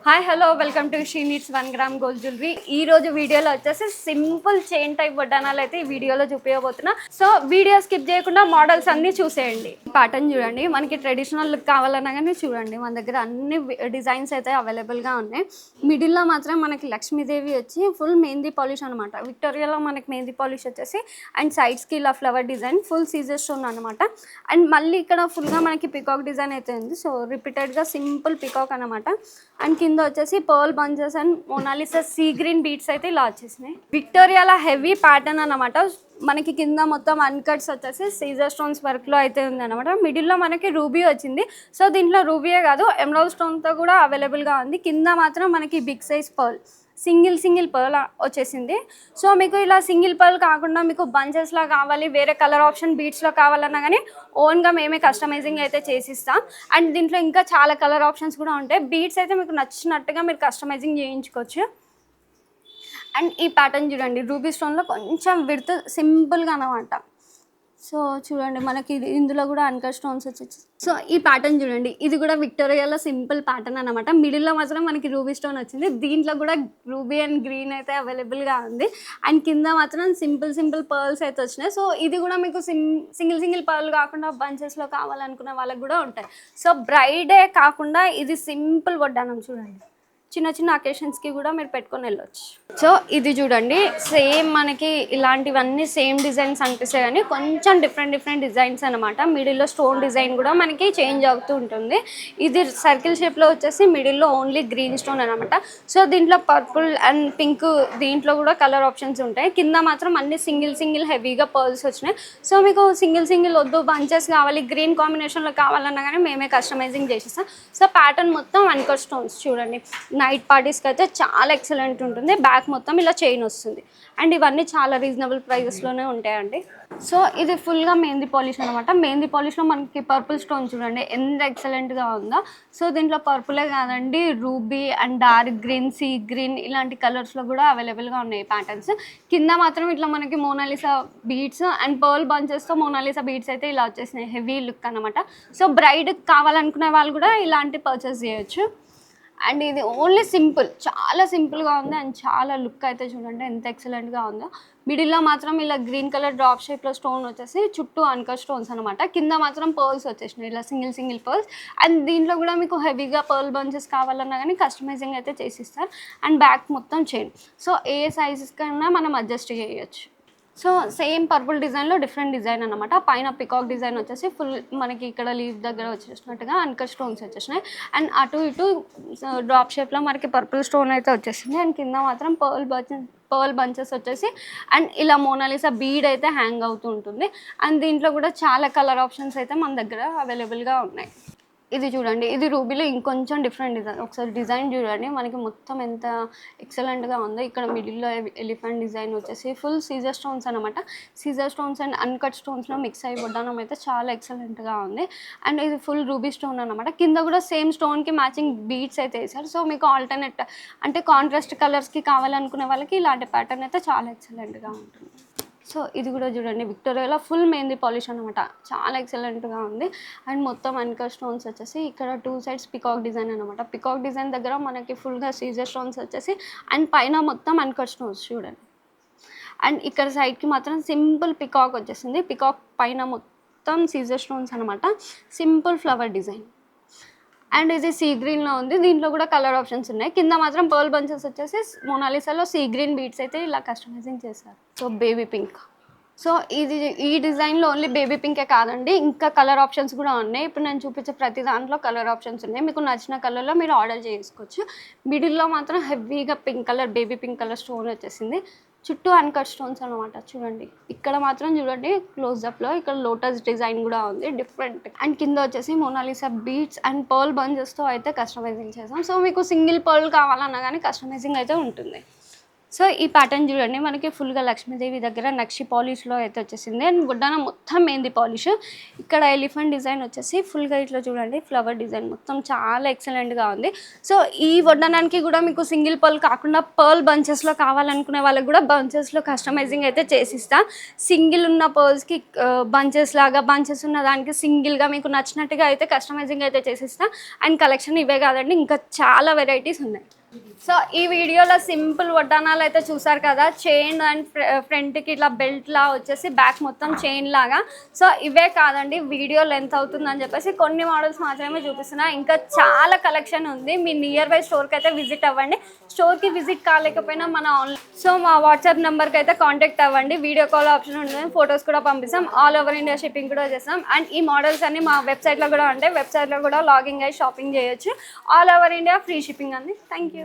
Hi hello welcome to she needs 1 gram gold jewellery. ఈ రోజు వీడియోలో వచ్చేసి సింపుల్ చైన్ టైప్ వడ్డానాలు అయితే ఈ వీడియోలో చూపించబోతున్నా. సో వీడియో స్కిప్ చేయకుండా మోడల్స్ అన్ని చూసేయండి. ప్యాటర్న్ చూడండి, మనకి ట్రెడిషనల్ లుక్ కావాలన్నా కానీ చూడండి మన దగ్గర అన్ని డిజైన్స్ అయితే అవైలబుల్గా ఉన్నాయి. మిడిల్లో మాత్రం మనకి లక్ష్మీదేవి వచ్చి ఫుల్ మెహందీ పాలిష్ అనమాట. విక్టోరియాలో మనకి మెహందీ పాలిష్ వచ్చేసి అండ్ సైడ్స్కి ఇలా ఫ్లవర్ డిజైన్ ఫుల్ సీజర్ స్టోన్ అనమాట. అండ్ మళ్ళీ ఇక్కడ ఫుల్గా మనకి పికాక్ డిజైన్ అయితే ఉంది. సో రిపీటెడ్గా సింపుల్ పికాక్ అనమాట. అండ్ కింద వచ్చేసి pearl bunches and Monalisa sea green beads అయితే ఇలా వచ్చేసినాయి. విక్టోరియాలో హెవీ ప్యాటర్న్ అనమాట. మనకి కింద మొత్తం అన్కట్స్ వచ్చేసి సీజర్ స్టోన్స్ వర్క్లో అయితే ఉంది అనమాట. మిడిల్లో మనకి రూబీ వచ్చింది. సో దీంట్లో రూబీయే కాదు ఎమరాల్డ్ స్టోన్తో కూడా అవైలబుల్గా ఉంది. కింద మాత్రం మనకి big size pearl single pearl వచ్చేసింది. సో మీకు ఇలా సింగిల్ పర్ల్ కాకుండా మీకు బంచెస్లా కావాలి, వేరే కలర్ ఆప్షన్ బీట్స్లో కావాలన్నా కానీ ఓన్గా మేమే కస్టమైజింగ్ అయితే చేసిస్తాం. అండ్ దీంట్లో ఇంకా చాలా కలర్ ఆప్షన్స్ కూడా ఉంటాయి. బీట్స్ అయితే మీకు నచ్చినట్టుగా మీరు కస్టమైజింగ్ చేయించుకోవచ్చు. అండ్ ఈ ప్యాటర్న్ చూడండి, రూబీ స్టోన్లో కొంచెం విడ్త్ సింపుల్గా అనమాట. సో చూడండి మనకి ఇందులో కూడా అన్కట్ స్టోన్స్ వచ్చేసి. సో ఈ ప్యాటర్న్ చూడండి, ఇది కూడా విక్టోరియాలో సింపుల్ ప్యాటర్న్ అనమాట. మిడిల్లో మాత్రం మనకి రూబీ స్టోన్ వచ్చింది. దీంట్లో కూడా రూబీ అండ్ గ్రీన్ అయితే అవైలబుల్గా ఉంది. అండ్ కింద మాత్రం సింపుల్ పర్ల్స్ అయితే వచ్చినాయి. సో ఇది కూడా మీకు సింగిల్ పర్ల్ కాకుండా బంచెస్లో కావాలనుకునే వాళ్ళకి కూడా ఉంటాయి. సో బ్రైడే కాకుండా ఇది సింపుల్ వడ్డానం చూడండి, చిన్న అకేషన్స్కి కూడా మీరు పెట్టుకొని వెళ్ళొచ్చు. సో ఇది చూడండి, సేమ్ మనకి ఇలాంటివన్నీ సేమ్ డిజైన్స్ అనిపిస్తాయి కానీ కొంచెం డిఫరెంట్ డిజైన్స్ అనమాట. మిడిల్లో స్టోన్ డిజైన్ కూడా మనకి చేంజ్ అవుతూ ఉంటుంది. ఇది సర్కిల్ షేప్లో వచ్చేసి మిడిల్లో ఓన్లీ గ్రీన్ స్టోన్ అనమాట. సో దీంట్లో పర్పుల్ అండ్ పింక్ దీంట్లో కూడా కలర్ ఆప్షన్స్ ఉంటాయి. కింద మాత్రం అన్ని సింగిల్ హెవీగా పర్ల్స్ వచ్చినాయి. సో మీకు సింగిల్ వద్దు, బంచెస్ కావాలి, గ్రీన్ కాంబినేషన్లో కావాలన్నా కానీ మేమే కస్టమైజింగ్ చేసేస్తాం. సో ప్యాటర్న్ మొత్తం అన్కట్ స్టోన్స్ చూడండి, నైట్ పార్టీస్కి అయితే చాలా ఎక్సలెంట్ ఉంటుంది. బ్యాక్ మొత్తం ఇలా చైన్ వస్తుంది. అండ్ ఇవన్నీ చాలా రీజనబుల్ ప్రైజెస్లోనే ఉంటాయండి. సో ఇది ఫుల్గా మెహందీ పాలిష్ అనమాట. మెహందీ పాలిష్లో మనకి పర్పుల్ స్టోన్ చూడండి ఎంత ఎక్సలెంట్గా ఉందో. సో దీంట్లో పర్పులే కాదండి, ruby and dark green, sea green ఇలాంటి కలర్స్లో కూడా అవైలబుల్గా ఉన్నాయి ప్యాటర్న్స్. కింద మాత్రం ఇట్లా మనకి మోనాలిసా బీడ్స్ అండ్ పర్ల్ బంచెస్తో మోనాలిసా బీడ్స్ అయితే ఇలా వచ్చేసినాయి. హెవీ లుక్ అనమాట. సో బ్రైడ్ కావాలనుకునే వాళ్ళు కూడా ఇలాంటి పర్చేస్ చేయొచ్చు. అండ్ ఇది ఓన్లీ సింపుల్, చాలా సింపుల్గా ఉంది. అండ్ చాలా లుక్ అయితే చూడండి ఎంత ఎక్సలెంట్గా ఉందో. మిడిల్లో మాత్రం ఇలా గ్రీన్ కలర్ డ్రాప్ షేప్లో స్టోన్ వచ్చేసి చుట్టూ అన్కట్ స్టోన్స్ అనమాట. కింద మాత్రం పర్ల్స్ వచ్చేసినాయి ఇలా సింగిల్ పర్ల్స్. అండ్ దీంట్లో కూడా మీకు హెవీగా పర్ల్ బంచెస్ కావాలన్నా కానీ కస్టమైజింగ్ అయితే చేసిస్తారు. అండ్ బ్యాక్ మొత్తం చైన్. సో ఏ సైజెస్ కన్నా మనం అడ్జస్ట్ చేయొచ్చు. సో సేమ్ పర్పుల్ డిజైన్లో డిఫరెంట్ డిజైన్ అనమాట. పైన పికాక్ డిజైన్ వచ్చేసి ఫుల్ మనకి ఇక్కడ లీవ్ దగ్గర వచ్చేసినట్టుగా అన్కట్ స్టోన్స్ వచ్చేసినాయి. అండ్ అటు ఇటు డ్రాప్ షేప్లో మనకి పర్పుల్ స్టోన్ అయితే వచ్చేసింది. అండ్ కింద మాత్రం పర్ల్ బంచెస్ వచ్చేసి అండ్ ఇలా మోనాలిసా బీడ్ అయితే హ్యాంగ్ అవుతూ ఉంటుంది. అండ్ దీంట్లో కూడా చాలా కలర్ ఆప్షన్స్ అయితే మన దగ్గర అవైలబుల్గా ఉన్నాయి. ఇది చూడండి, ఇది రూబీలో ఇంకొంచెం డిఫరెంట్ డిజైన్. ఒకసారి డిజైన్ చూడండి మనకి మొత్తం ఎంత ఎక్సలెంట్గా ఉందో. ఇక్కడ మిడిల్లో ఎలిఫెంట్ డిజైన్ వచ్చేసి ఫుల్ సీజర్ స్టోన్స్ అనమాట. సీజర్ స్టోన్స్ అండ్ అన్కట్ స్టోన్స్లో మిక్స్ అయ్యి వడ్డానం అయితే చాలా ఎక్సలెంట్గా ఉంది. అండ్ ఇది ఫుల్ రూబీ స్టోన్ అనమాట. కింద కూడా సేమ్ స్టోన్కి మ్యాచింగ్ బీడ్స్ అయితే వేసారు. సో మీకు ఆల్టర్నేట్ అంటే కాంట్రాస్ట్ కలర్స్కి కావాలనుకునే వాళ్ళకి ఇలాంటి ప్యాటర్న్ అయితే చాలా ఎక్సలెంట్గా ఉంటుంది. సో ఇది కూడా చూడండి, విక్టోరియాలో ఫుల్ మెహందీ పాలిష్ అనమాట. చాలా ఎక్సలెంట్గా ఉంది. అండ్ మొత్తం అన్కట్ స్టోన్స్ వచ్చేసి ఇక్కడ 2 సైడ్స్ పికాక్ డిజైన్ అనమాట. పికాక్ డిజైన్ దగ్గర మనకి ఫుల్గా సీజర్ స్టోన్స్ వచ్చేసి అండ్ పైన మొత్తం అన్కట్ స్టోన్స్ చూడండి. అండ్ ఇక్కడ సైడ్కి మాత్రం సింపుల్ పికాక్ వచ్చేసింది. పికాక్ పైన మొత్తం సీజర్ స్టోన్స్ అనమాట. Simple flower design. అండ్ ఇది సీ గ్రీన్లో ఉంది. దీంట్లో కూడా కలర్ ఆప్షన్స్ ఉన్నాయి. కింద మాత్రం పర్ల్ బంచెస్ వచ్చేసి మోనాలిసాలో సీ గ్రీన్ బీడ్స్ అయితే ఇలా కస్టమైజింగ్ చేశారు. So baby pink. సో ఈ డిజైన్లో ఓన్లీ బేబీ పింకే కాదండి, ఇంకా కలర్ ఆప్షన్స్ కూడా ఉన్నాయి. ఇప్పుడు నేను చూపించే ప్రతి దాంట్లో కలర్ ఆప్షన్స్ ఉన్నాయి. మీకు నచ్చిన కలర్లో మీరు ఆర్డర్ చేసుకోవచ్చు. మిడిల్లో మాత్రం హెవీగా pink colour, baby pink colour stone వచ్చేసింది. చుట్టూ అన్కట్ స్టోన్స్ అనమాట. చూడండి ఇక్కడ మాత్రం చూడండి క్లోజ్అప్లో ఇక్కడ లోటస్ డిజైన్ కూడా ఉంది డిఫరెంట్. అండ్ కింద వచ్చేసి మోనాలిసా బీడ్స్ అండ్ పర్ల్ బంచెస్తో అయితే కస్టమైజింగ్ చేసాం. సో మీకు సింగిల్ పర్ల్ కావాలన్నా కానీ కస్టమైజింగ్ అయితే ఉంటుంది. సో ఈ ప్యాటర్న్ చూడండి మనకి ఫుల్గా లక్ష్మీదేవి దగ్గర నక్షి పాలిష్లో అయితే వచ్చేసింది అండ్ వడ్డానం మొత్తం మెహందీ పాలిష్. ఇక్కడ ఎలిఫెంట్ డిజైన్ వచ్చేసి ఫుల్గా ఇట్లా చూడండి ఫ్లవర్ డిజైన్ మొత్తం చాలా ఎక్సలెంట్గా ఉంది. సో ఈ వడ్డానానికి కూడా మీకు సింగిల్ పర్ల్ కాకుండా పర్ల్ బంచెస్లో కావాలనుకునే వాళ్ళకి కూడా బంచెస్లో కస్టమైజింగ్ అయితే చేసిస్తా. సింగిల్ ఉన్న పర్ల్స్కి బంచెస్ లాగా, బంచెస్ ఉన్న దానికి సింగిల్గా మీకు నచ్చినట్టుగా అయితే కస్టమైజింగ్ అయితే చేసిస్తా. అండ్ కలెక్షన్ ఇవే కాదండి, ఇంకా చాలా వెరైటీస్ ఉన్నాయి. సో ఈ వీడియోలో సింపుల్ వడ్డానాలు అయితే చూసారు కదా, చైన్ అండ్ ఫ్రంట్కి ఇట్లా బెల్ట్ లా వచ్చేసి బ్యాక్ మొత్తం చైన్ లాగా. సో ఇవే కాదండి, వీడియో లెంత్ అవుతుందని చెప్పేసి కొన్ని మోడల్స్ మాత్రమే చూపిస్తున్నా. ఇంకా చాలా కలెక్షన్ ఉంది. మీ నియర్ బై స్టోర్కి అయితే విజిట్ అవ్వండి. స్టోర్కి విజిట్ కాలేకపోయినా మన సో మా వాట్సాప్ నెంబర్కి అయితే కాంటాక్ట్ అవ్వండి. వీడియో కాల్ ఆప్షన్ ఉంటుంది, ఫొటోస్ కూడా పంపిస్తాం. ఆల్ ఓవర్ ఇండియా షిప్పింగ్ కూడా చేస్తాం. అండ్ ఈ మోడల్స్ అన్ని మా వెబ్సైట్లో కూడా ఉంటాయి. వెబ్సైట్లో కూడా లాగిన్ అయ్యి షాపింగ్ చేయొచ్చు. All over India free shipping అండి. Thank you.